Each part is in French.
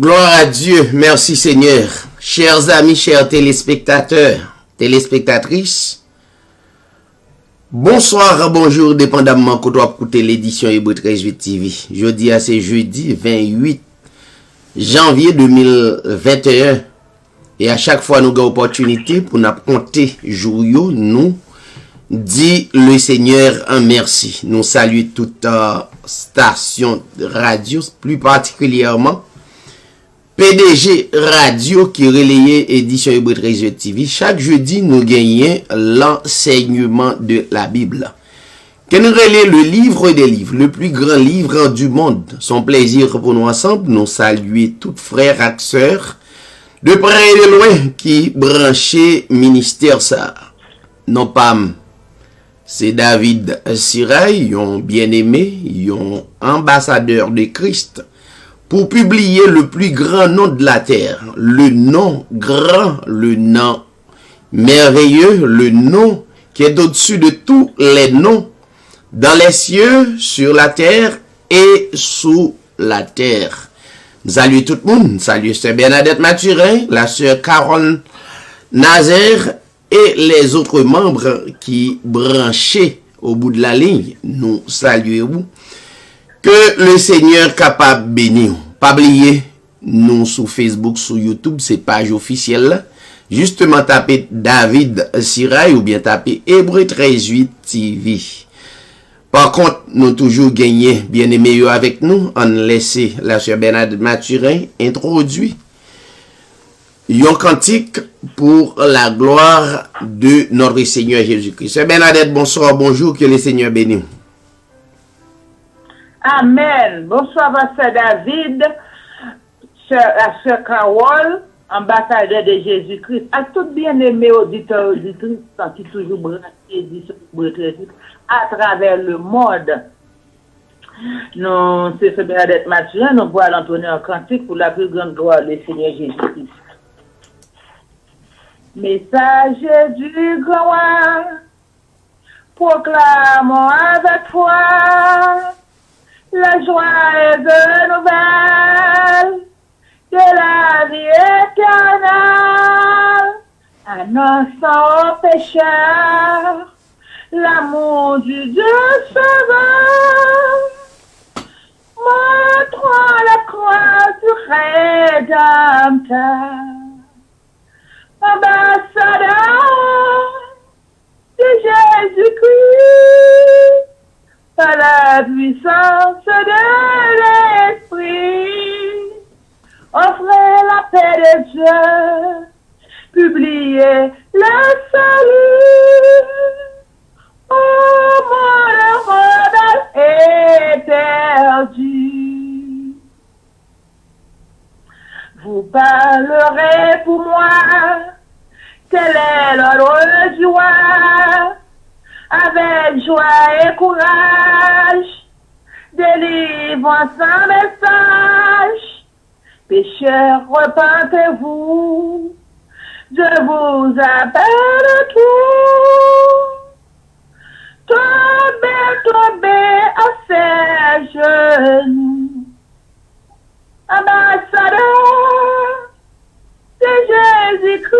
Gloire à Dieu, merci Seigneur. Chers amis, chers téléspectateurs, téléspectatrices, bonsoir, bonjour, dépendamment que vous écoutez l'édition Hébreu 13 TV. Jeudi à ce jeudi 28 janvier 2021. Et à chaque fois, nous avons opportunité pour nous compter jour, nous dit le Seigneur un merci. Nous saluons toute station radio, plus particulièrement PDG Radio qui relayait édition Hébreu 13 TV. Chaque jeudi, nous gagnons l'enseignement de la Bible. Que nous relayons le livre des livres, le plus grand livre du monde. Son plaisir pour nous ensemble, nous saluer toutes frères et sœurs de près et de loin qui branchaient ministère ça. Non pas, c'est David Sirail, un bien-aimé, un ambassadeur de Christ, pour publier le plus grand nom de la terre, le nom grand, le nom merveilleux, le nom qui est au-dessus de tous les noms, dans les cieux, sur la terre et sous la terre. Salut tout le monde, salut Sœur Bernadette Mathurin, la Sœur Carole Nazaire et les autres membres qui branchaient au bout de la ligne. Nous saluons. Que le Seigneur capable bénir. Pas oublier, nous sur Facebook, sur YouTube, c'est page officielle. Justement, tapez David Sirail ou bien tapez Hébreu 13 TV. Par contre, nous toujours gagné bien aimé avec nous. On laisse la Sœur Bernadette Mathurin introduit un cantique pour la gloire de notre Seigneur Jésus-Christ. Sœur Bernadette, bonsoir, bonjour, que le Seigneur bénisse. Amen. Bonsoir, Pasteur David, la Sœur Carole, ambassadeur de Jésus-Christ, à tout bien-aimé auditeur auditrice qui toujours branché à travers le monde. Nous, c'est Sœur Bernadette Mathurin, nous voulons entonner un cantique pour la plus grande gloire du Seigneur Jésus-Christ. Message du grand roi, proclamons avec foi la joie de nouvelle de la vie éternelle, annonçant aux pécheurs l'amour du Dieu sauveur, montrant la croix du Rédempteur, ambassadeur de Jésus-Christ, par la puissance de l'Esprit, offrez la paix de Dieu, publiez le salut, oh mon rebelle est perdu. Vous parlerez pour moi, tel est l'ordre du roi, avec joie et courage, délivrant sans message. Pécheurs, repentez-vous, je vous appelle à tout. Tombez à ses genoux. Ambassadeur de Jésus-Christ,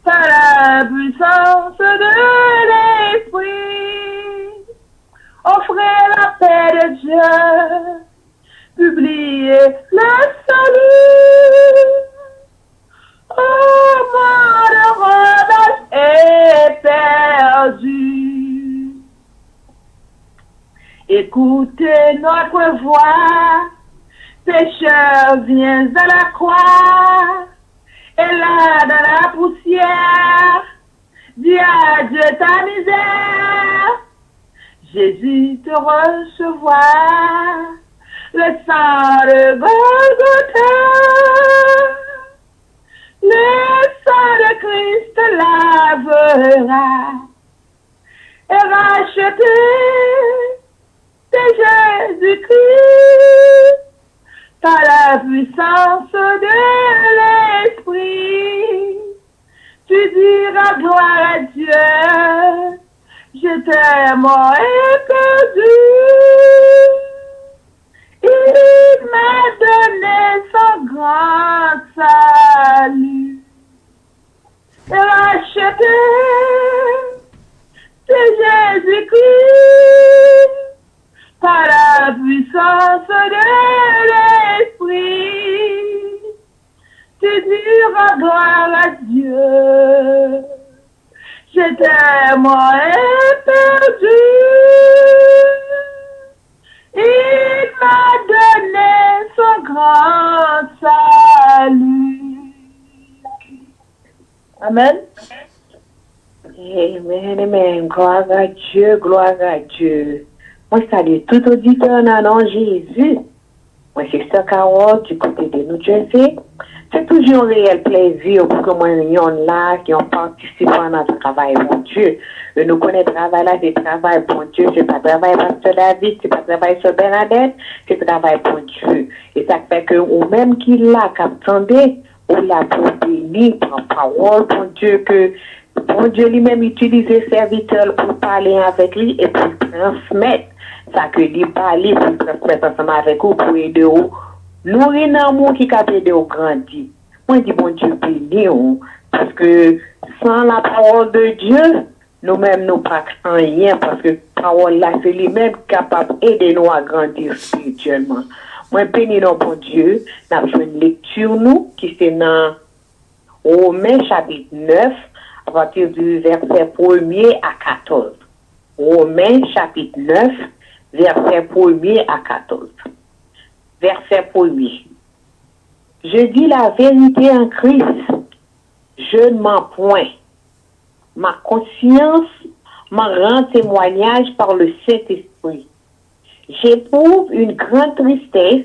par la puissance de l'Esprit, offrez la paix de Dieu, publiez le salut. Oh, mon rebelle est perdu. Écoutez notre voix, pécheur, viens à la croix, et là dans la poussière, dis adieu ta misère. Jésus te recevra, le sang de Golgotha, le sang de Christ lavera, et racheté de Jésus-Christ, par la puissance de l'Esprit, tu diras gloire à Dieu, je t'aime et perdu. Il m'a donné son grand salut. Et racheté, c'est Jésus-Christ par la puissance de l'Esprit. Tu diras gloire à Dieu. J'étais mort et perdu. Il m'a donné son grand salut. Amen. Amen, amen. Gloire à Dieu, gloire à Dieu. Moi, salue tout auditeur dans le nom de Jésus. Moi, c'est Sœur Carole du côté de New Jersey. C'est toujours un réel plaisir pour que moi, nous là, qui ont participé à notre travail, mon Dieu. Nous connaissons le travail là, c'est travail pour Dieu. C'est pas travail pour Pasteur David, c'est pas travail sur Bernadette, c'est travail pour Dieu. Et ça fait que, ou même qui l'a, qu'attendait, ou l'a pour bénir, par parole, pour Dieu, que bon Dieu lui-même utilise les serviteurs pour parler avec lui et pour transmettre ça que lui parler, pour transmettre ensemble avec vous, pour aider vous. Nourrir l'amour qui a aidé au grandir. Moi, je dis, bon Dieu, béni, parce que sans la parole de Dieu, nous-mêmes, nous pas rien, parce que la parole là, c'est lui-même capable d'aider nous à grandir spirituellement. Moi, béni, non, bon Dieu, nous avons une lecture, nous, qui c'est dans Romains chapitre 9, à partir du verset 1er à 14. Romains chapitre 9, verset 1er à 14. Verset 1er. Je dis la vérité en Christ, je ne mens point. Ma conscience m'en rend témoignage par le Saint-Esprit. J'éprouve une grande tristesse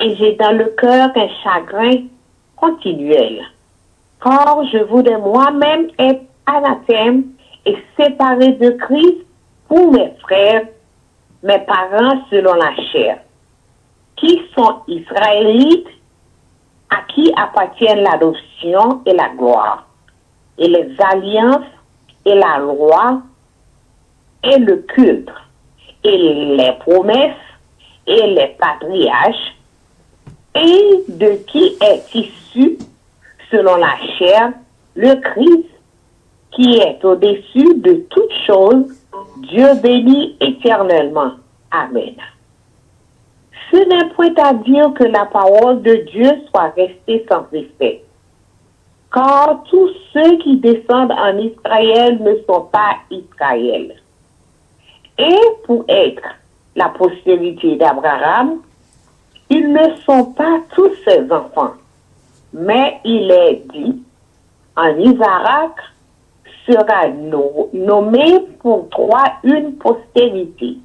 et j'ai dans le cœur un chagrin continuel. Car je voudrais moi-même être anathème et séparé de Christ pour mes frères, mes parents selon la chair, qui sont israélites, à qui appartiennent l'adoption et la gloire, et les alliances et la loi, et le culte, et les promesses, et les patriarches, et de qui est issu, selon la chair, le Christ, qui est au-dessus de toutes choses, Dieu béni éternellement. Amen. Ce n'est point à dire que la parole de Dieu soit restée sans effet, car tous ceux qui descendent en Israël ne sont pas Israël. Et pour être la postérité d'Abraham, ils ne sont pas tous ses enfants, mais il est dit, en Isaac sera nommé pour toi une postérité.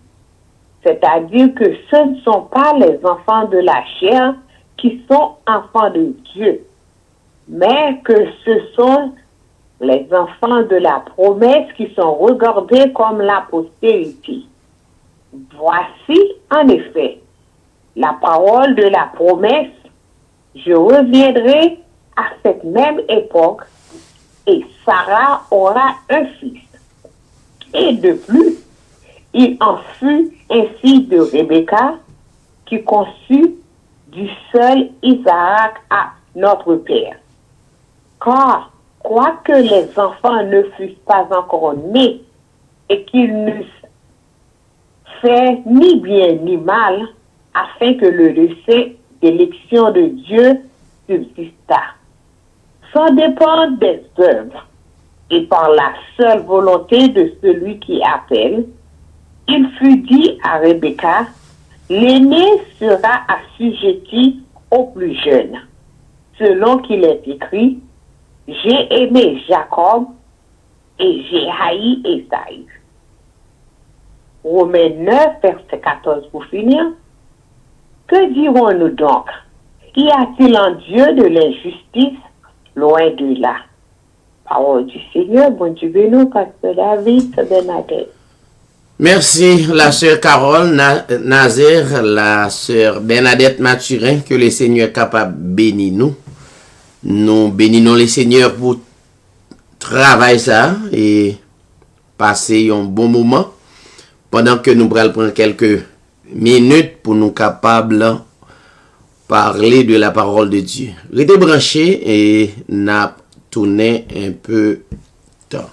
C'est-à-dire que ce ne sont pas les enfants de la chair qui sont enfants de Dieu, mais que ce sont les enfants de la promesse qui sont regardés comme la postérité. Voici, en effet, la parole de la promesse. Je reviendrai à cette même époque et Sarah aura un fils. Et de plus, il en fut ainsi de Rebecca qui conçut du seul Isaac à notre père. Car, quoique les enfants ne fussent pas encore nés et qu'ils n'eussent fait ni bien ni mal, afin que le dessein d'élection de Dieu subsistât, sans dépendre des œuvres, et par la seule volonté de celui qui appelle, il fut dit à Rebecca, l'aîné sera assujetti au plus jeune, selon qu'il est écrit, j'ai aimé Jacob et j'ai haï Ésaü. Romains 9, verset 14 pour finir. Que dirons-nous donc? Y a-t-il en Dieu de l'injustice? Loin de là. Parole du Seigneur, bon Dieu béni, Pasteur David, Bernadette. Merci, la sœur Carole Nazaire, la sœur Bernadette Mathurin, que le Seigneur est capable de bénir nous. Nous bénissons le Seigneur pour travailler ça et passer un bon moment pendant que nous allons prendre quelques minutes pour nous capables parler de la parole de Dieu. Restez branchés et n'a tourné un peu temps.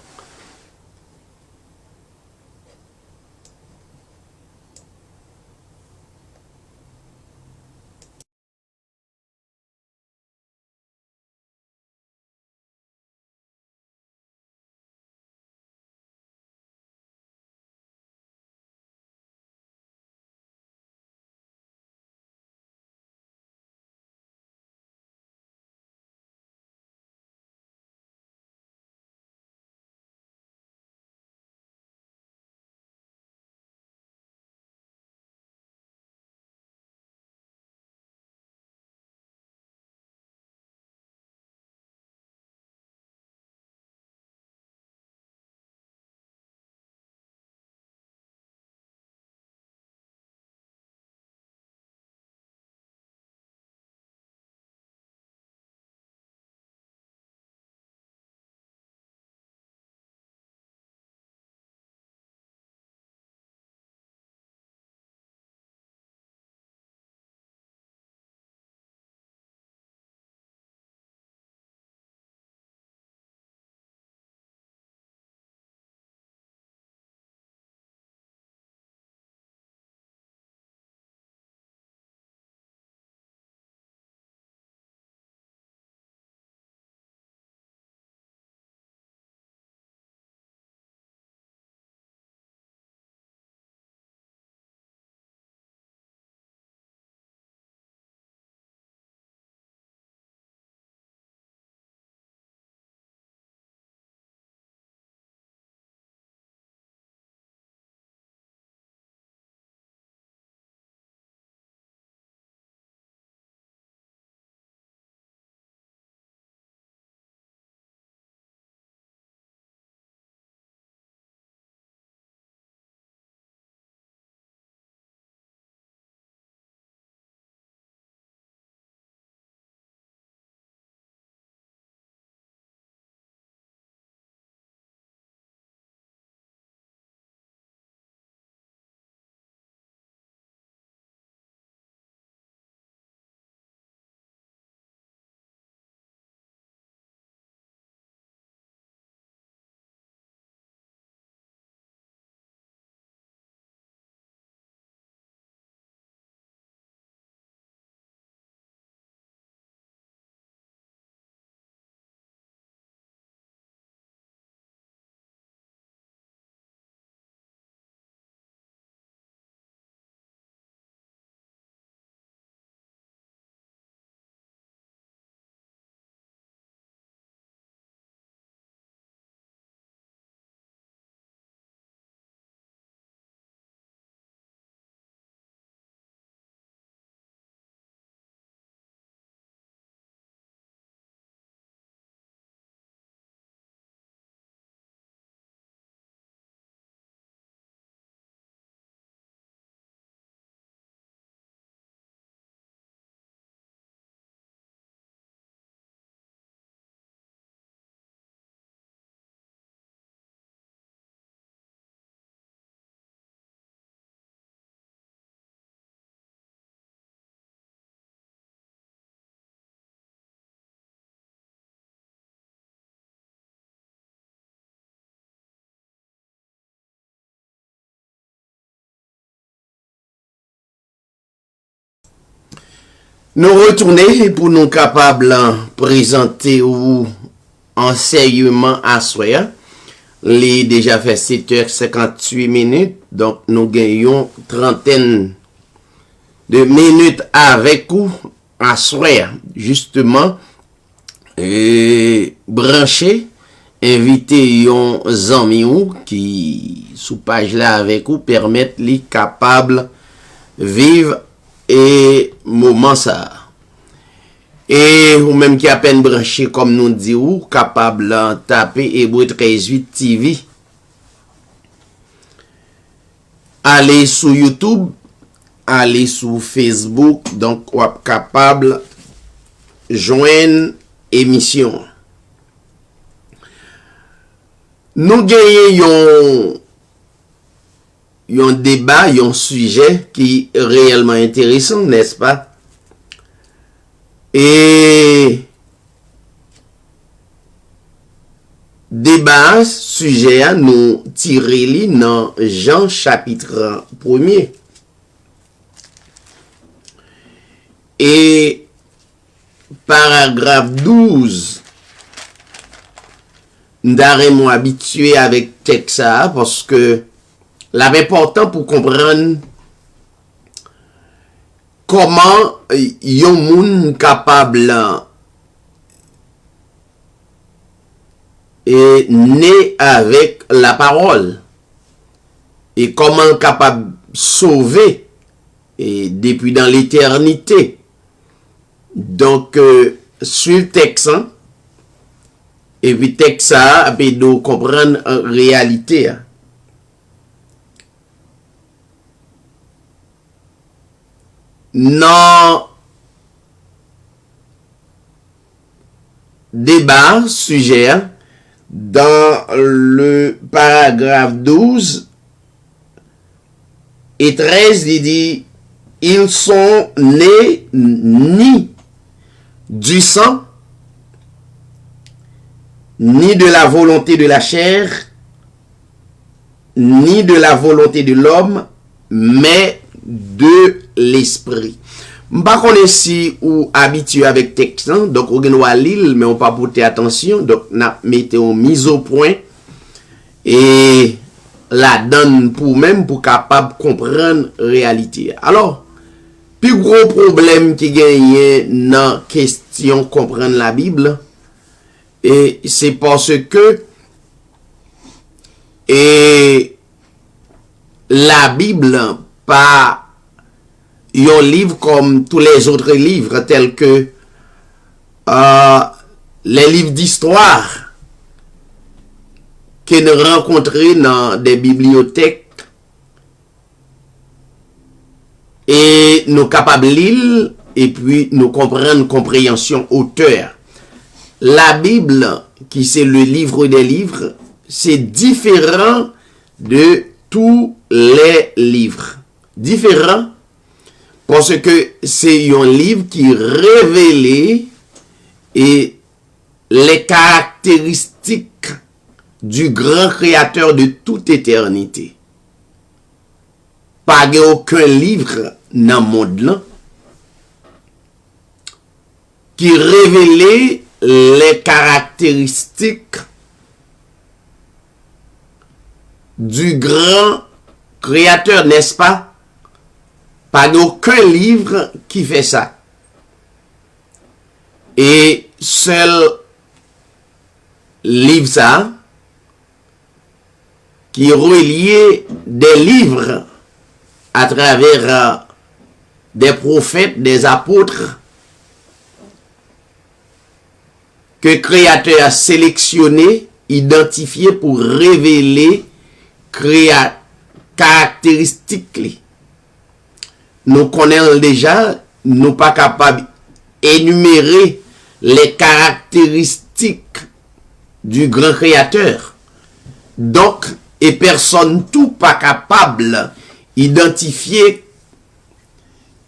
Nous retourner pour nous capables présenter ou enseignement à soi. Les déjà fait 7h58 minutes. Donc nous gagnons trentaine de minutes avec vous à soi. Justement, brancher, inviter yon zami ou qui sous page là avec vous permettre les capables vivre et moment ça. Et ou même qui a peine branché comme nous dit ou capable taper Hébreu 13:8 TV. Allez sur YouTube, allez sur Facebook, donc ou capable joindre émission. Nous gagnons un débat, un sujet qui est réellement intéressant, n'est-ce pas? Et débat sujet à nous tirer dans Jean chapitre 1er. Et paragraphe 12, nous habitué avec texte ça parce que l'important pour comprendre comment yon moun capable et né avec la parole et comment capable sauver et depuis dans l'éternité. Donc sur le texte et puis texte ça peut nous comprendre en réalité. Non débat sujet dans le paragraphe 12 et 13 il dit ils sont nés ni du sang ni de la volonté de la chair ni de la volonté de l'homme mais de l'esprit. M'pa connais si ou habitué avec texte, donc on va lire mais on pas porter attention, donc n'a mettez en mise au point et la donne pour même pour capable comprendre réalité. Alors, plus gros problème qui gagne dans question comprendre la Bible et c'est parce que et la Bible pas un livre comme tous les autres livres tels que les livres d'histoire que nous rencontrons dans des bibliothèques et nous capables de lire et puis nous comprendre compréhension auteur. La Bible, qui c'est le livre des livres, c'est différent de tous les livres. Différent parce que c'est un livre qui révèle et les caractéristiques du grand créateur de toute éternité. Pas aucun livre dans le monde là qui révèle les caractéristiques du grand créateur, n'est-ce pas? Pas aucun livre qui fait ça. Et seul livre ça qui relié des livres à travers des prophètes, des apôtres que le Créateur a sélectionné, identifié pour révéler caractéristiques. Nous connaissons déjà, nous pas capables d'énumérer les caractéristiques du grand créateur. Donc, et personne tout pas capable d'identifier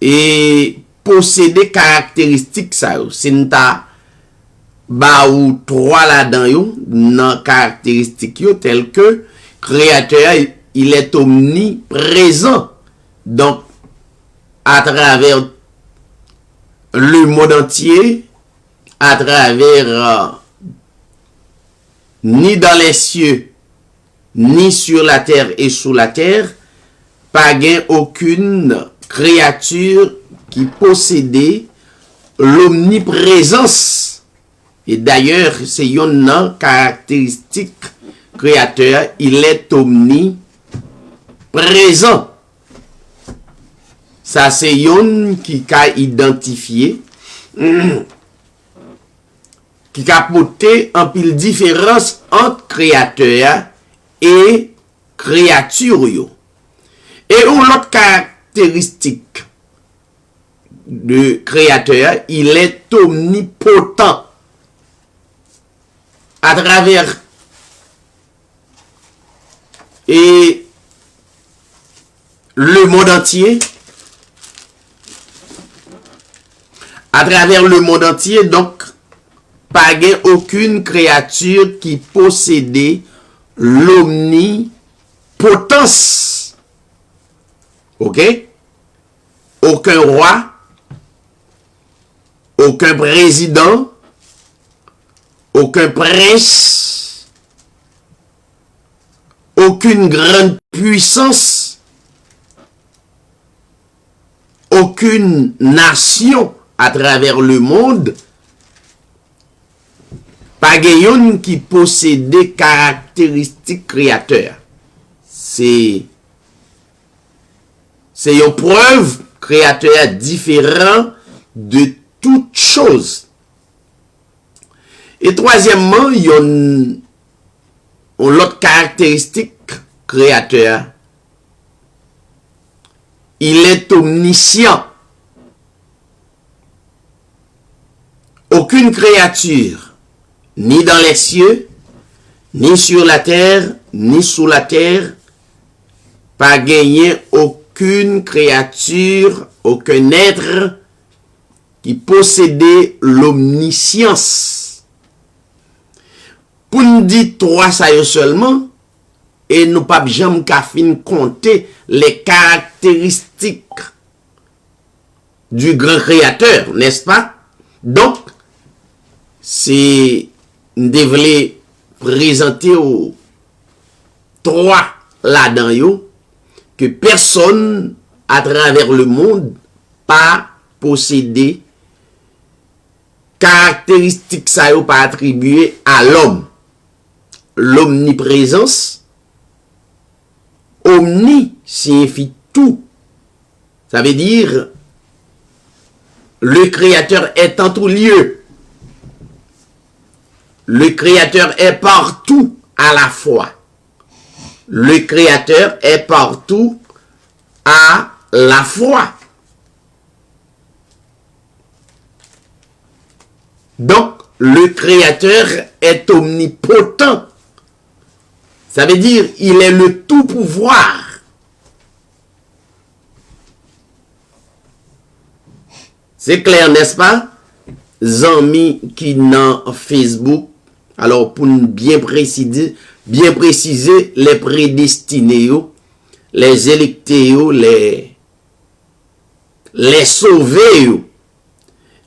et posséder caractéristiques ça. C'est n'ta ba ou trois là-dedans dans caractéristiques telles que créateur il est omniprésent. Donc à travers le monde entier, à travers ni dans les cieux, ni sur la terre et sous la terre, pas gain aucune créature qui possédait l'omniprésence. Et d'ailleurs, c'est une caractéristique créateur, il est omniprésent. Ça, c'est yon qui a identifié, qui a porté un pile différence entre créateur et créature. Et une autre caractéristique de créateur, il est omnipotent. À travers et le monde entier, à travers le monde entier, donc, pas gain aucune créature qui possédait l'omnipotence. Ok? Aucun roi, aucun président, aucun prince, aucune grande puissance, aucune nation à travers le monde, pas gayon qui possède des caractéristiques créateurs. C'est une preuve créateur différent de toute chose. Et troisièmement, il y a une autre caractéristique créateur. Il est omniscient. Aucune créature, ni dans les cieux, ni sur la terre, ni sous la terre, pas gagné aucune créature, aucun être qui possédait l'omniscience. Pour nous dire trois ça seulement, et nous pas jamais qu'à fin compter les caractéristiques du grand créateur, n'est-ce pas? Donc, c'est nous devons présenter aux trois là-dedans que personne à travers le monde pas possédé caractéristiques ça pas attribué à l'homme. L'omniprésence, omni signifie tout. Ça veut dire le créateur est en tout lieu. Le créateur est partout à la fois. Le créateur est partout à la fois. Donc, le créateur est omnipotent. Ça veut dire il est le tout pouvoir. C'est clair, n'est-ce pas? Zami qui dans Facebook, alors pour bien préciser les prédestinés, les électés, les sauvés.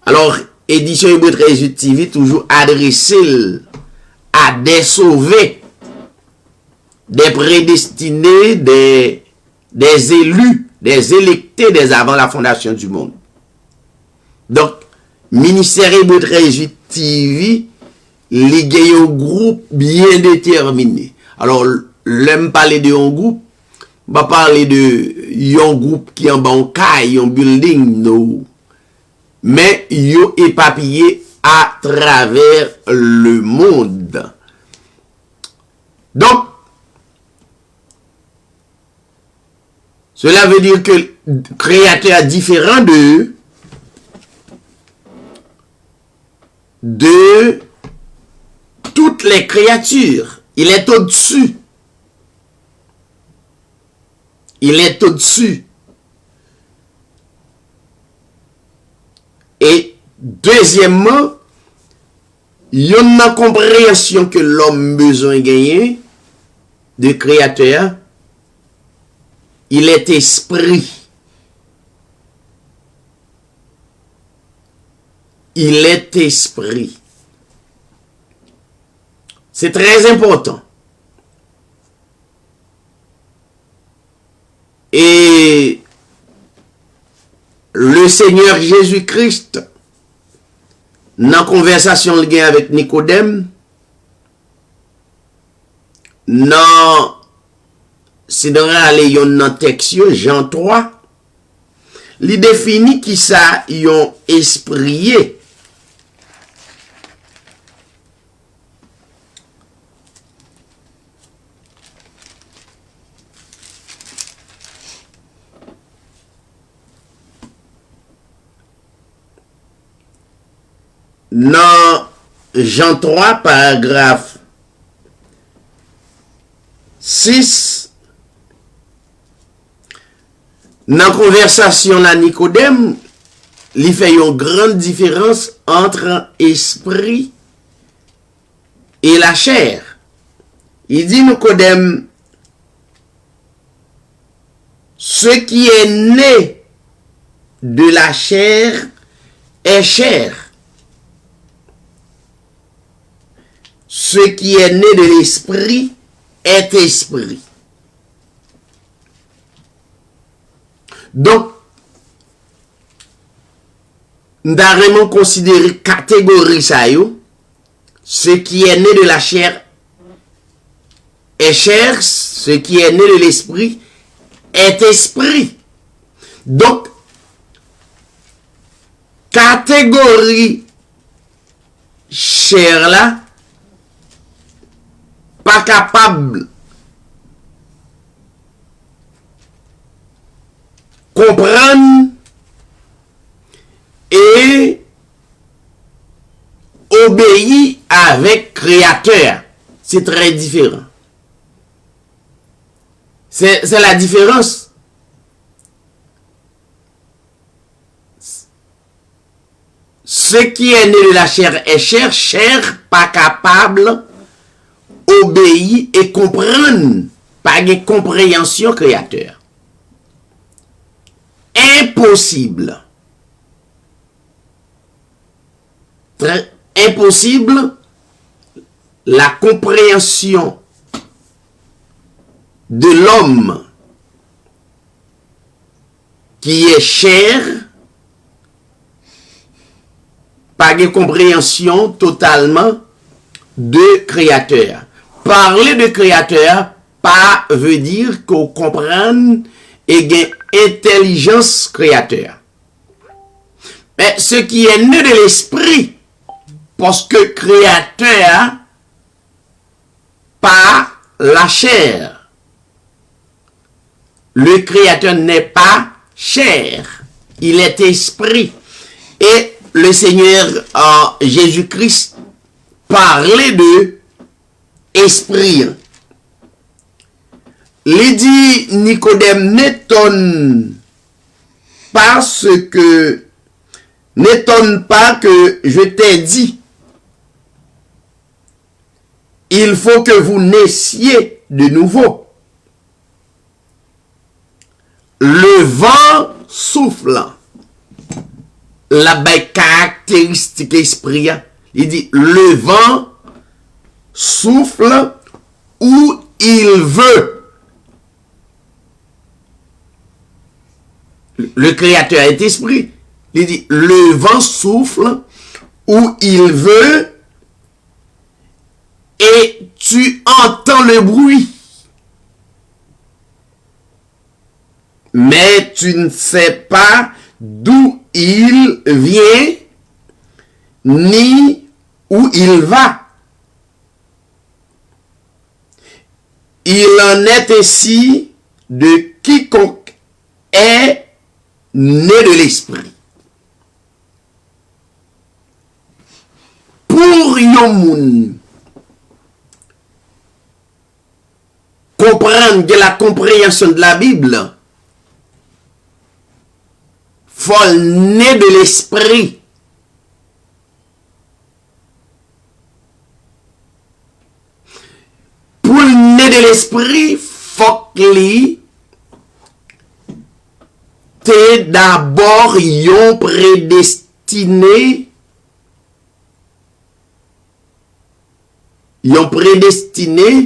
Alors, édition Hébreu 13 TV toujours adressé à des sauvés, des prédestinés, des élus, des électés des avant la fondation du monde. Donc, ministère Hébreu 13 TV, il y a un groupe bien déterminé. Alors, l'aime parler de un groupe, va parler de un groupe qui est en bancaille, un building, no. Mais yo éparpillé à travers le monde. Donc, cela veut dire que le créateur est différent de toutes les créatures. Il est au-dessus. Il est au-dessus. Et deuxièmement, il y a une compréhension que l'homme besoin de gagner de créateur. Il est esprit. Il est esprit. C'est très important. Et le Seigneur Jésus-Christ, dans la conversation avec Nicodème, c'est dans le texte Jean 3, il définit qui ça yon esprit. Dans Jean 3, paragraphe 6, dans la conversation à Nicodème, il fait une grande différence entre esprit et la chair. Il dit Nicodème, ce qui est né de la chair est chair. Ce qui est né de l'esprit est esprit. Donc, nous avons vraiment considéré catégorie ça yo. Ce qui est né de la chair est chair, ce qui est né de l'esprit est esprit. Donc, catégorie chair là, pas capable comprendre et obéir avec créateur. C'est très différent. C'est la différence. Ce qui est né de la chair est chair, chair pas capable obéir et comprendre, pas de compréhension créateur. Impossible. Très impossible la compréhension de l'homme qui est chair, pas de compréhension totalement de créateur. Parler de créateur, pas veut dire qu'on comprenne et gain intelligence créateur. Mais ce qui est né de l'esprit, parce que créateur, pas la chair. Le créateur n'est pas chair, il est esprit. Et le Seigneur Jésus-Christ parlait de esprit. Il dit Nicodème, n'étonne pas que je t'ai dit. Il faut que vous naissiez de nouveau. Le vent souffle. La belle caractéristique esprit. Il dit le vent souffle où il veut. Le créateur est esprit. Il dit le vent souffle où il veut et tu entends le bruit. Mais tu ne sais pas d'où il vient ni où il va. Il en est ainsi de quiconque est né de l'esprit. Pour yon moun comprendre que la compréhension de la Bible, faut né de l'esprit. Pour né de l'esprit, faut qu'il t'es d'abord yon prédestiné. Yon prédestiné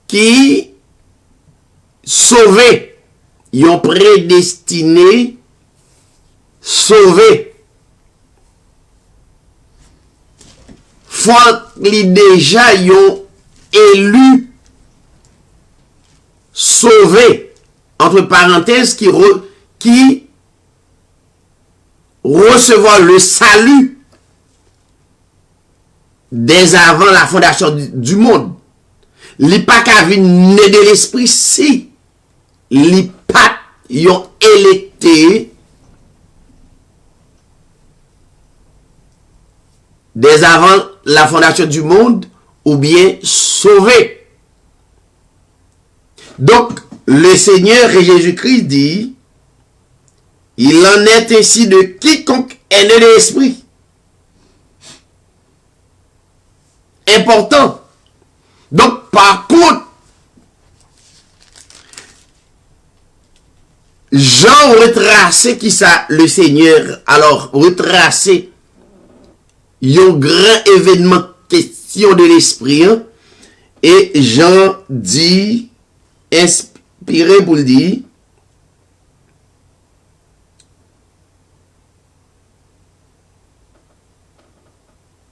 qui sauvé. Yon prédestiné sauvé. Faut li déjà yon élu sauvé. Entre parenthèses qui recevoir le salut dès avant la fondation du monde. Li pas qu'à venir né de l'esprit si li pas yon électé dès avant la fondation du monde ou bien sauvé. Donc le Seigneur Jésus-Christ dit Il en est ainsi de quiconque est né de l'esprit. Important. Donc, par contre, Jean retracé qui ça le Seigneur, alors retracé un grand événement question de l'esprit, hein, et Jean dit, inspiré pour le dire,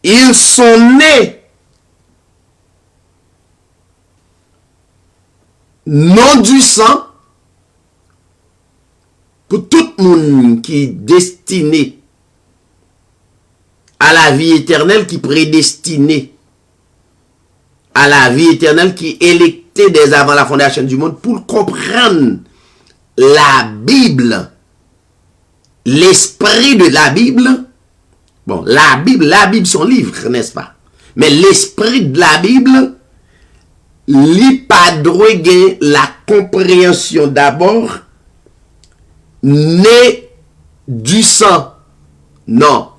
ils sont nés non du sang, pour tout le monde qui est destiné à la vie éternelle, qui est prédestiné à la vie éternelle, qui est électé dès avant la fondation du monde, pour comprendre la Bible, l'esprit de la Bible. Bon, la Bible, son livre, n'est-ce pas? Mais l'esprit de la Bible, li pas droit la compréhension d'abord, né du sang. Non,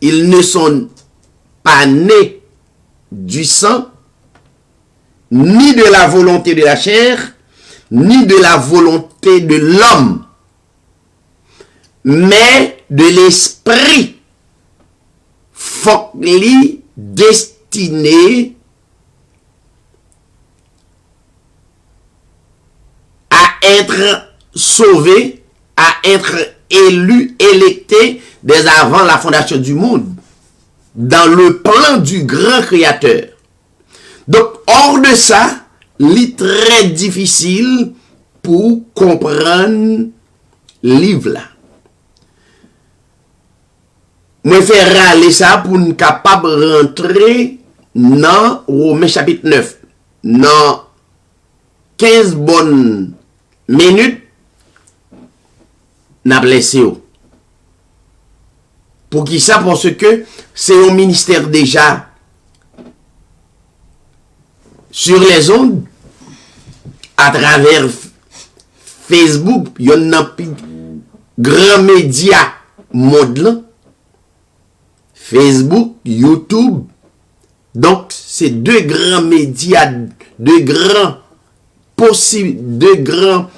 ils ne sont pas nés du sang, ni de la volonté de la chair, ni de la volonté de l'homme, mais de l'esprit. Faut li destiné à être sauvé, à être élu, électé dès avant la fondation du monde, dans le plan du grand créateur. Donc, hors de ça, il est très difficile pour comprendre le livre là. Moi, faire râler ça pour nous capable de rentrer dans Romains chapitre 9. Dans 15 bonnes minutes, n'a blessé. Pour qui ça? Parce que c'est un ministère déjà sur les ondes, à travers Facebook, il y a un grand média monde là. Facebook, YouTube. Donc, c'est deux grands médias, deux grands possibles, deux grands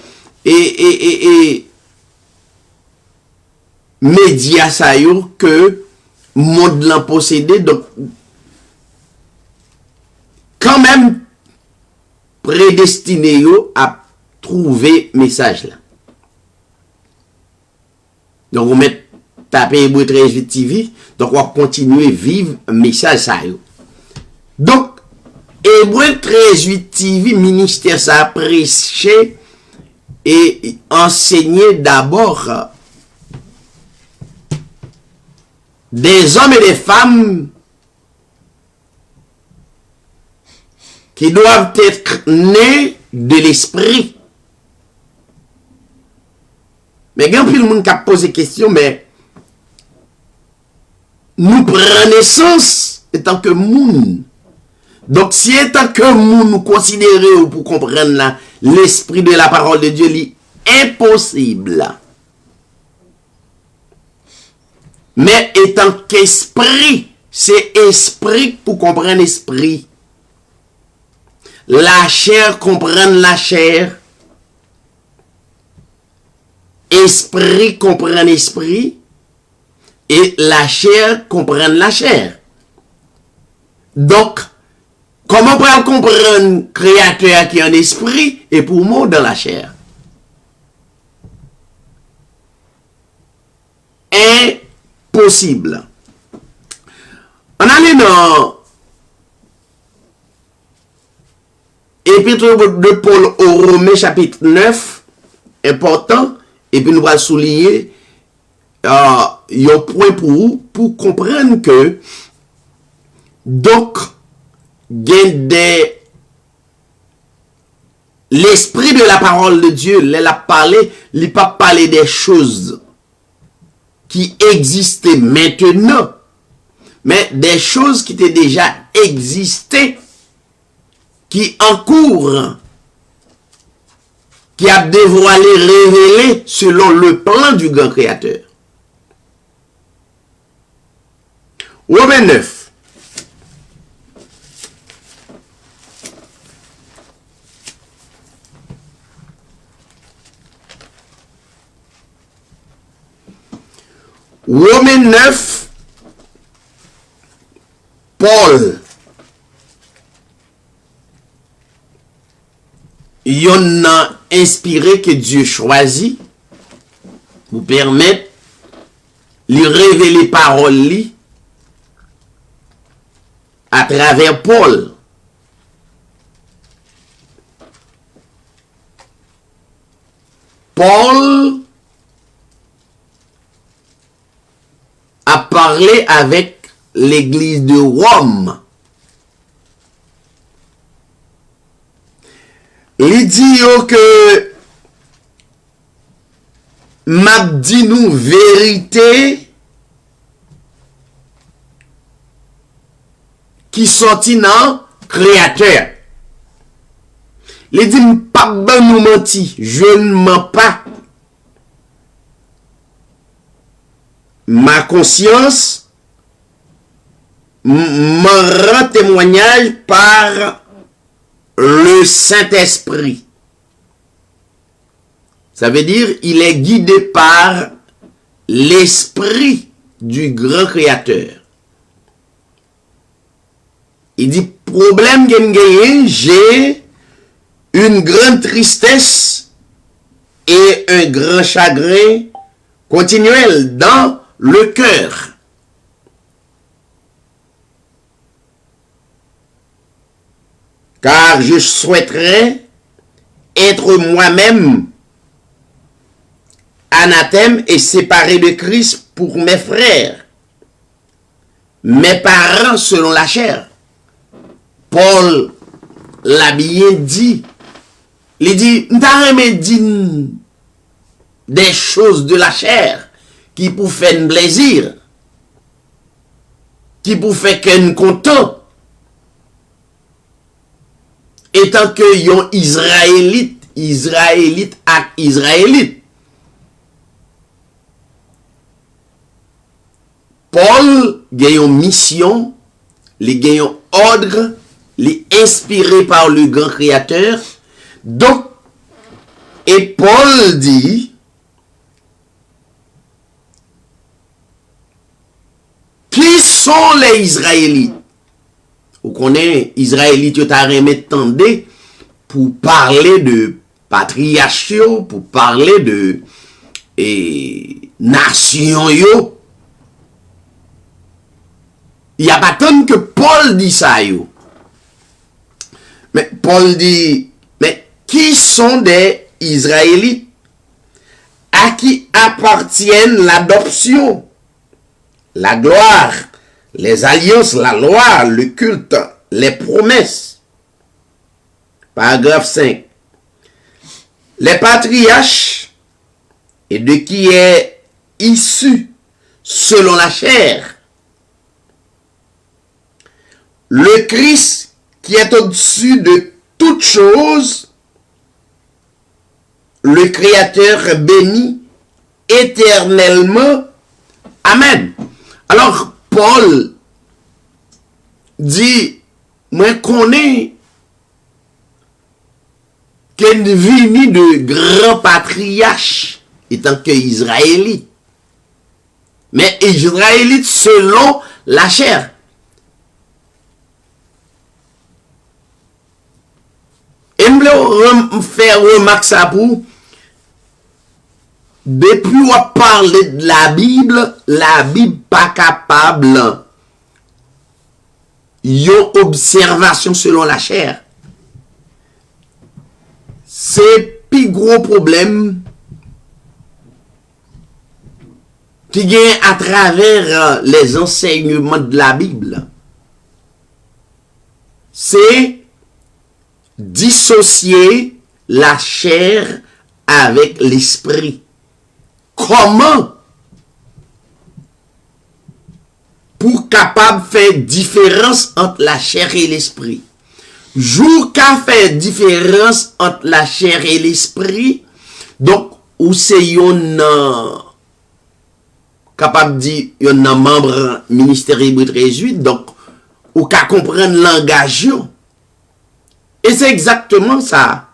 médias ça y est que monde l'a possédé. Donc, quand même, prédestiné à trouver message là. Donc, on met taper Hébreux 13 TV. Donc, on va continuer à vivre message ça. Donc, Hébreux 13 TV, ministère ça a prêché et enseigné d'abord des hommes et des femmes qui doivent être nés de l'esprit. Mais quand le monde qui a posé question, mais nous prenons naissance étant que monde. Donc, si étant que monde nous considérons pour comprendre l'esprit de la parole de Dieu, c'est impossible. Mais étant qu'esprit, c'est esprit pour comprendre esprit. La chair comprendre la chair. Esprit comprendre esprit. Et la chair comprendre la chair. Donc, comment peut-on comprendre créateur qui est en esprit et pour moi dans la chair? Impossible. On allait dans Épître de Paul aux Romains chapitre 9, important, et puis nous allons souligner un point pour comprendre que donc l'esprit de la parole de Dieu, il a parlé, il n'a pas parlé des choses qui existaient maintenant, mais des choses qui étaient déjà existées, qui en cours qui a dévoilé, révélé selon le plan du grand créateur. Romains 9. Romains 9, Paul, yon a inspiré que Dieu choisit pour permettre lui révéler parole li à travers Paul. Paul a parlé avec l'église de Rome. Il dit que m'a dit nous vérité qui sorti dans créateur. Il dit pas ben nous menti, je ne mens pas. Ma conscience m'en rend témoignage par le Saint-Esprit. Ça veut dire il est guidé par l'Esprit du grand Créateur. Il dit, problème que j'ai une grande tristesse et un grand chagrin continuel dans le cœur. Car je souhaiterais être moi-même anathème et séparé de Christ pour mes frères, mes parents selon la chair. Paul l'a bien dit. Il dit, n't'a dit des choses de la chair qui pour faire un plaisir, qui pour faire qu'un content. Étant que yon Israélite ak Israélite. Paul gagne une mission, il gagne un ordre, il est inspiré par le grand créateur. Donc, et Paul dit, qui sont les Israélites? Vous connaissez, Israélites, vous avez tendé pour parler de patriarche, pour parler de nation. Il n'y a pas tant que Paul dit ça. Mais Paul dit, mais qui sont des Israélites à qui appartiennent l'adoption, la gloire, les alliances, la loi, le culte, les promesses. Paragraphe 5. Les patriarches et de qui est issu selon la chair. Le Christ qui est au-dessus de toutes choses, le Créateur béni éternellement. Amen. Alors, Paul dit, moi connais qu'il vini de grands patriarches, étant que Israélite. Mais Israélite selon la chair. Et je voulais faire remarque ça pour, depuis on parle de la Bible pas capable yon observation selon la chair. C'est plus gros problème qui vient à travers les enseignements de la Bible. C'est dissocier la chair avec l'esprit. Comment pour capable faire différence entre la chair et l'esprit? jour qu'a fait différence entre la chair et l'esprit, donc, ou c'est yon capable dit yon membre ministère hébreu 18, donc, ou qu'à comprendre langage. Et c'est exactement ça.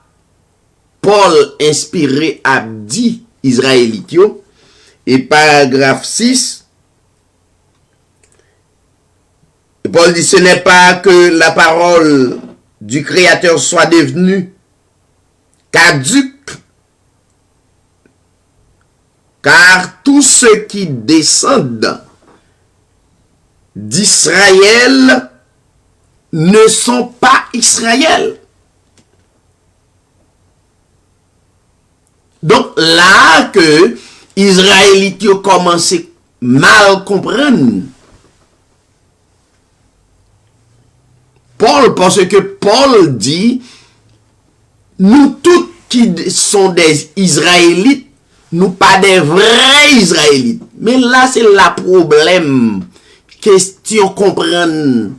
Paul inspiré a dit Israélite, et paragraphe 6, et Paul dit, ce n'est pas que la parole du Créateur soit devenue caduque, car tous ceux qui descendent d'Israël ne sont pas Israël. Donc là que Israélites ont commencé mal comprendre Paul, parce que Paul dit, nous tous qui sont des Israélites, nous pas des vrais Israélites. Mais là c'est le problème. Question comprendre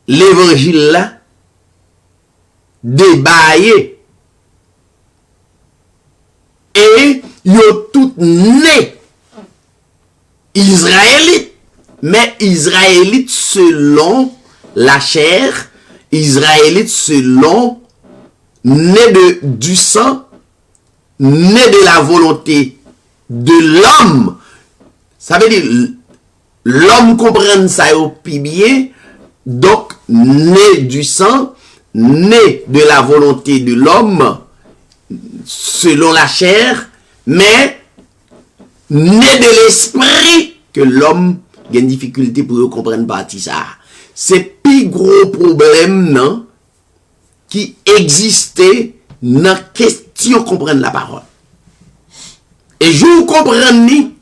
l'évangile là, débaillé. Et yo tout né Israélite, mais Israélite selon la chair, Israélite selon né du sang, né de la volonté de l'homme. Ça veut dire l'homme comprend ça au bien, donc né du sang, né de la volonté de l'homme selon la chair, mais né de l'esprit que l'homme a une difficulté pour comprendre partie ça. C'est plus gros problème non qui existait dans la question comprendre la parole. Et je vous comprends ni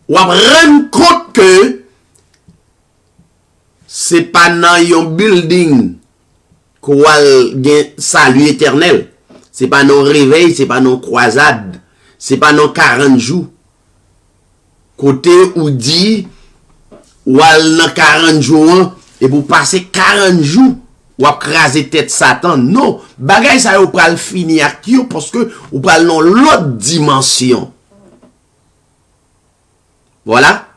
ou rendre compte que c'est pas dans un building qu'on a salut éternel. C'est pas non réveil, c'est pas non croisade, c'est pas non 40 jours. Côté où dit ou dans 40 jours et pour passer 40 jours ou craser tête Satan. Non, bagay ça ou pral finir ak yo parce que ou pral dans l'autre dimension. Voilà.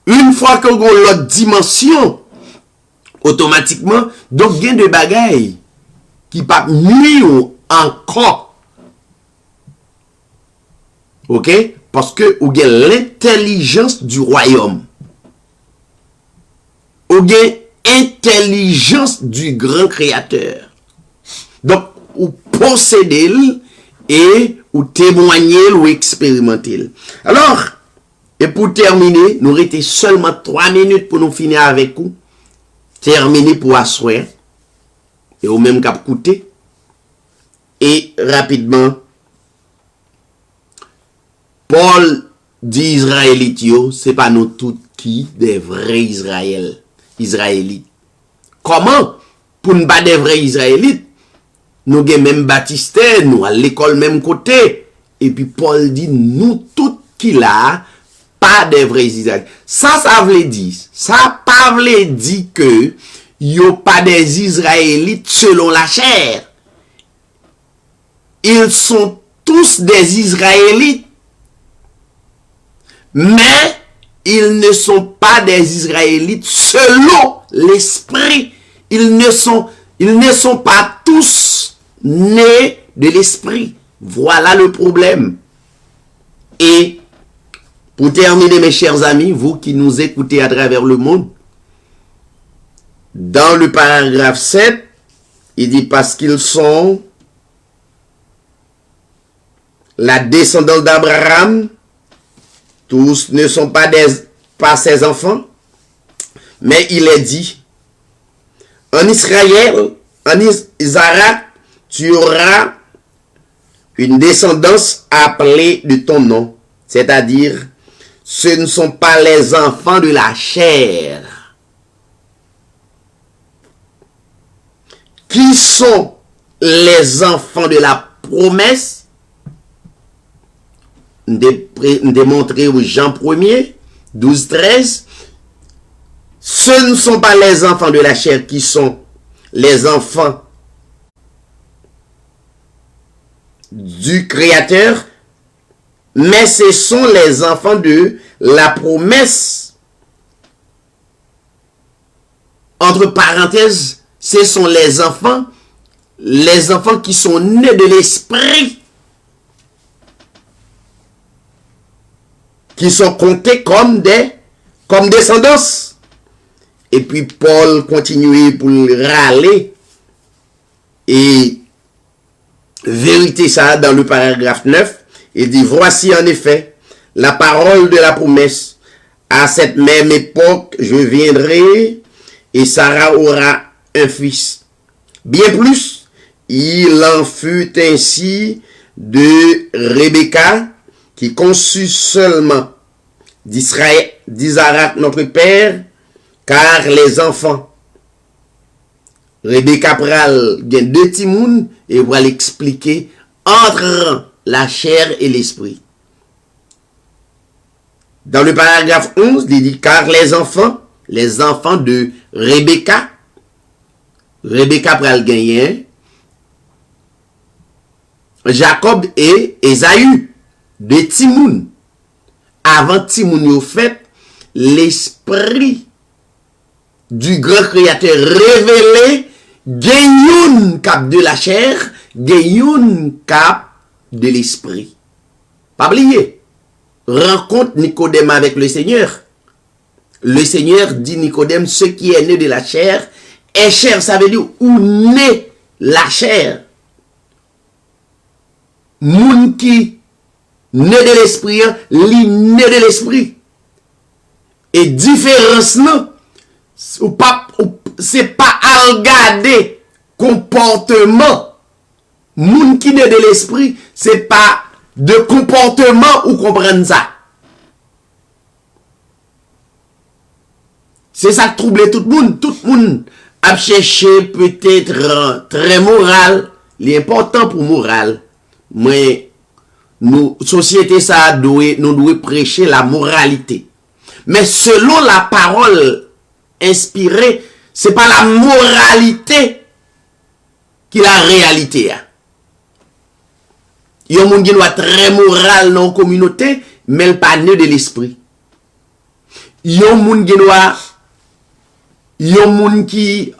Une fois que vous avez l'autre dimension, automatiquement, donc il y a des bagailles qui pas nuire encore. Ok? Parce que vous avez l'intelligence du royaume. Vous avez l'intelligence du grand créateur. Donc, vous possédez et vous témoignez ou expérimentez. Alors, et pour terminer, nous restons seulement 3 minutes pour nous finir avec vous. Terminer pour asseoir. Et au même cap coûter. Et rapidement, Paul dit Israélites, c'est pas nous tous qui des vrais Israélites. Comment? Pour ne pas des vrais Israélites, nous avons même baptisé, nous à l'école même côté. Et puis Paul dit, nous tous qui là, pas des vrais Israélites. Ça veut dire, ça pas veut dire que yo pas des Israélites selon la chair. Ils sont tous des Israélites, mais ils ne sont pas des Israélites selon l'esprit. Ils ne sont pas tous nés de l'esprit. Voilà le problème. Et pour terminer, mes chers amis, vous qui nous écoutez à travers le monde, dans le paragraphe 7, il dit parce qu'ils sont la descendance d'Abraham, tous ne sont pas ses enfants, mais il est dit, en Israël, en Isaac, tu auras une descendance appelée de ton nom, c'est-à-dire, ce ne sont pas les enfants de la chair. Qui sont les enfants de la promesse? Démontré au Jean 1er, 12-13. ce ne sont pas les enfants de la chair qui sont les enfants du Créateur, mais ce sont les enfants de la promesse. Entre parenthèses, ce sont les enfants qui sont nés de l'esprit, qui sont comptés comme descendants. Et puis Paul continue pour râler et vérité ça dans le paragraphe 9. Il dit, voici en effet la parole de la promesse. À cette même époque, je viendrai et Sarah aura un fils. Bien plus, il en fut ainsi de Rebecca, qui conçut seulement d'Isaac notre père, car les enfants, Rebecca pral gen deux timoun, et va l'expliquer entre la chair et l'esprit. Dans le paragraphe 11, il dit, car les enfants de Rebecca pral gagner Jacob et Esaü, de timoun. Avant timoun yo fait, l'esprit du grand créateur révélé, genyoun cap de la chair, genyoun cap de l'esprit. Pas oublier, rencontre Nicodème avec le Seigneur. Le Seigneur dit Nicodème, ce qui est né de la chair est chair. Ça veut dire où naît la chair. Moun qui naît de l'esprit, li naît de l'esprit. Et différence non, c'est pas à regarder comportement. Moun qui naît de l'esprit, c'est pas de comportement ou comprendre ça. C'est ça qui trouble tout le monde. Tout le monde a cherché peut-être très moral. L'important pour moral. Mais nous, société ça nous doit prêcher la moralité. Mais selon la parole inspirée, c'est pas la moralité qui est la réalité. Il y a un monde qui doit très moral dans la communauté, mais il pas né de l'esprit. Il y a un monde qui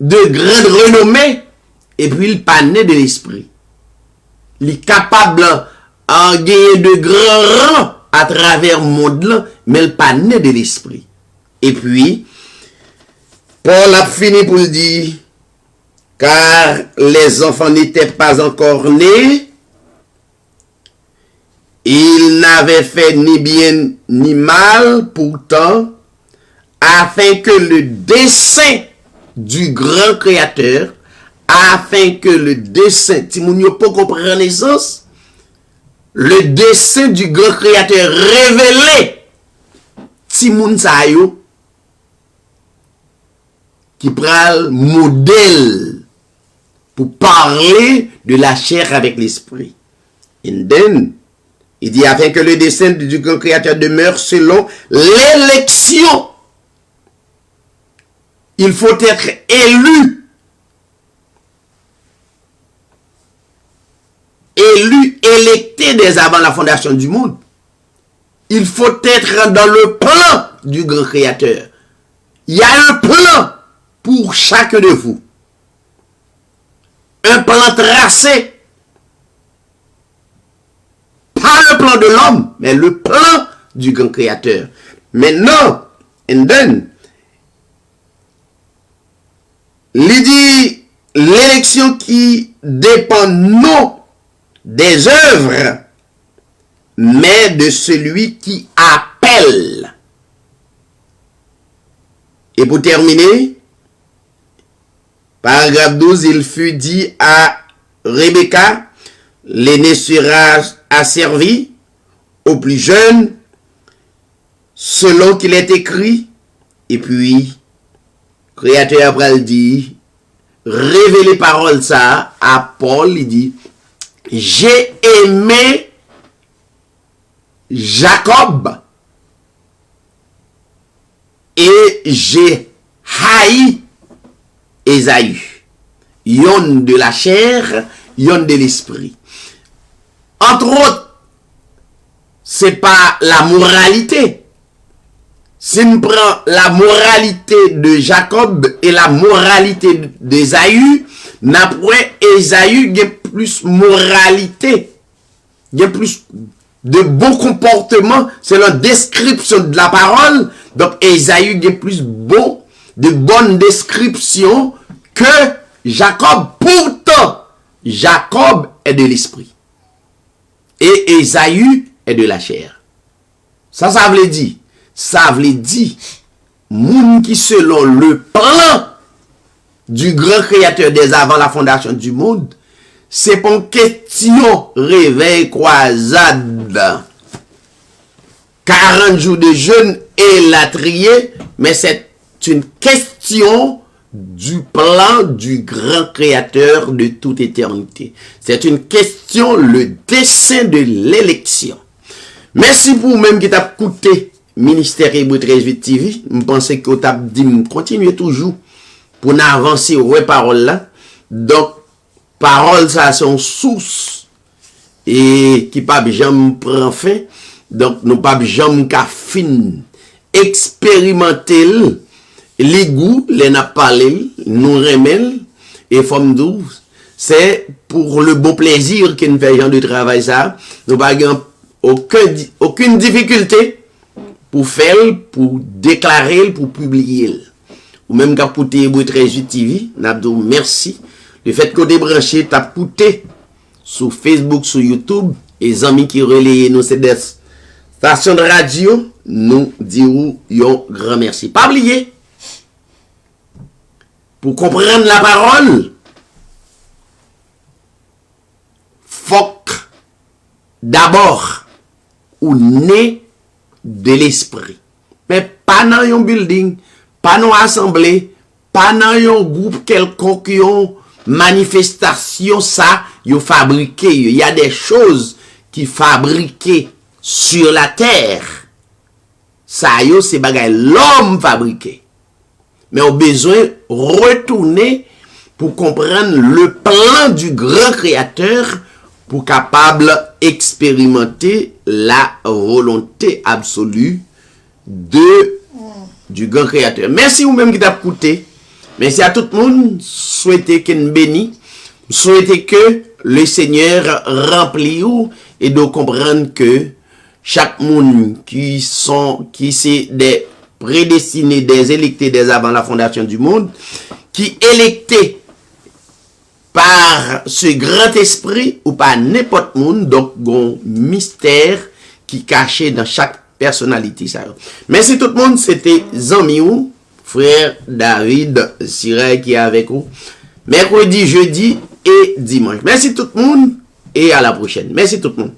de grande renommée, et puis il pas né de l'esprit. Il est capable en gagner de grands rangs à travers le monde, mais il pas né de l'esprit. Et puis, Paul a fini pour dire, car les enfants n'étaient pas encore nés, ils n'avaient fait ni bien ni mal, pourtant, afin que le dessein du grand créateur, Timounio peut comprendre l'essence, le dessein du grand créateur révélé, Timoun Sayo, qui prend modèle pour parler de la chair avec l'esprit. And then, il dit, afin que le dessein du grand créateur demeure selon l'élection. Il faut être élu. Électé dès avant la fondation du monde. Il faut être dans le plan du grand créateur. Il y a un plan pour chacun de vous. Un plan tracé. Pas le plan de l'homme, mais le plan du grand créateur. Maintenant, and then, il dit l'élection qui dépend non des œuvres, mais de celui qui appelle. Et pour terminer, paragraphe 12, il fut dit à Rebecca, l'aîné sera asservi au plus jeune, selon qu'il est écrit. Et puis, Créateur après il dit, révéler parole ça à Paul, il dit, j'ai aimé Jacob et j'ai haï Ésaü. Yon de la chair, yon de l'esprit. Entre autres, c'est pas la moralité. Si on prend la moralité de Jacob et la moralité d'Ésaü, n'après Ésaü, il y a plus moralité. Il y a plus de bon comportement selon la description de la parole. Donc Ésaü, il y a plus de bonne description que Jacob. Pourtant, Jacob est de l'esprit. Et Ésaü est de la chair. Ça veut dire. Ça veut dire, moun qui selon le plan du grand créateur des avant la fondation du monde, c'est pas une question réveil croisade. 40 jours de jeûne et latrier, mais c'est une question du plan du grand créateur de toute éternité. C'est une question, le dessein de l'élection. Merci pour vous-même qui t'a écouté Ministère Hébreu 13 TV. Je pense que vous avez dit, continuez toujours pour avancer aux paroles là. Donc, paroles, ça sont source et qui pas jamais prend fin. Donc, nous pas jamais qu'à fin expérimenter les goûts, les n'a parlé, nous remèl et forme douce. C'est pour le beau plaisir qu'on fait genre de travail ça. Nous pas aucune difficulté pour faire, pour déclarer, pour publier. Ou même qu'à écouter Hébreu 13 TV, n'abdou merci. Le fait que vous débranché, t'as écouté sur Facebook, sur YouTube, et les amis qui relayent nous, c'est des stations de radio, nous dirons un grand merci. Pas oublier, pour comprendre la parole, faut d'abord ou né de l'esprit. Mais pas dans un building, pas dans une assemblée, pas dans un groupe quelconque, yon manifestation, ça, yon fabriqué. Il y a des choses qui fabriquées sur la terre. Ça, yo, c'est bagay l'homme fabriqué. Mais on a besoin de retourner pour comprendre le plan du grand créateur pour capable expérimenter la volonté absolue du grand créateur. Merci vous-même qui t'a écouté. Merci à tout le monde. Souhaitez qu'il nous bénisse. Souhaitez que le Seigneur remplisse et de comprendre que chaque monde qui c'est des prédestinés, des électés des avant la fondation du monde, qui électés par ce grand esprit ou par n'importe monde, donc un mystère qui caché dans chaque personnalité. Merci tout le monde, c'était Zamiou, frère David Siray qui est avec vous, mercredi, jeudi et dimanche. Merci tout le monde et à la prochaine. Merci tout le monde.